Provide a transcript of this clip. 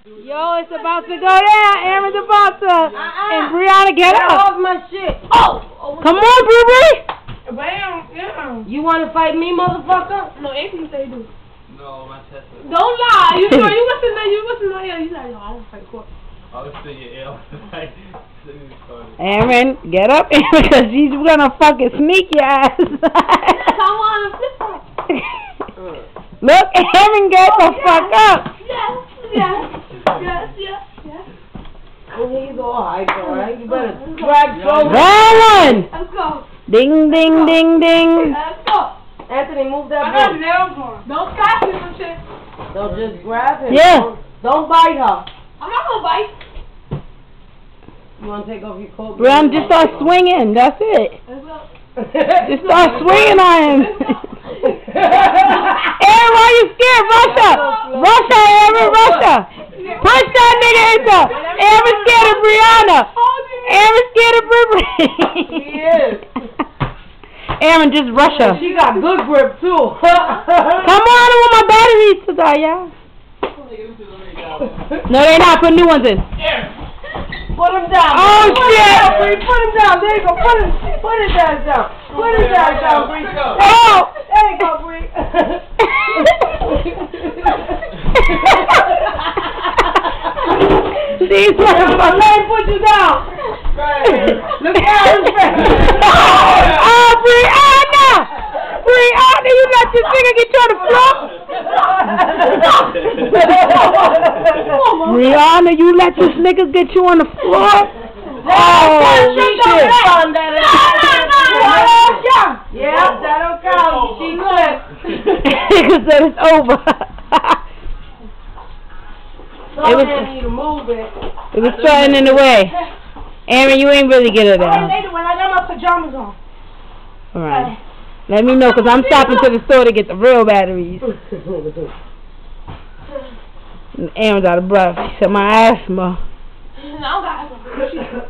Yo, it's about to go down. Aaron's about to. And Brianna, get up. Get off my shit. Oh! Come on, Bri. Bam, yeah. You want to fight me, motherfucker? No, Anthony say do. No, my chest is... Don't lie. You sure you listen to him. You like, yo, I want to fight court. I was still your L. Aaron, get up, Aaron, because she's gonna fucking sneak your ass. Come on, flip flop. Look, Aaron, get the fuck up. Yes. He's all hype, alright? You better drag shoulder. Round one. Let's go. Ding, ding, ding, ding. Let's go. Anthony, move that I got book. nails on. Don't scratch me some shit. Don't just grab him. Yeah. Don't bite her. I'm not gonna bite. You want to take off your coat? Brianna, just start swinging. That's it. Let's go. Just start swinging on him. Aaron, why you scared? Russia. Russia, Aaron, Russia. Punch that nigga into. Aaron scared of Brianna. Aaron scared of Bri. He is. Aaron, just Russia. She got good grip, too. Come on, I want my batteries to die, y'all. No, they not. Put new ones in. Put him down. Oh, shit. Bree. Put him down. There you go. Put his ass down. Put his ass down, Bree. Oh. There you go, Bree. These motherfuckers. Let him put you down. Look at his face. Oh, Brianna. Brianna, you let this nigga get you on the floor? Brianna, you let this nigga get you on the floor? Oh, shit. Yeah, that'll count. She slipped. Nigga said it's over. It was starting in the way. Aaron, you ain't really get it down. When I got my pajamas on. Alright. Let me know, because I'm stopping to the store to get the real batteries. Aaron's out of breath. He said my asthma. No, I got asthma.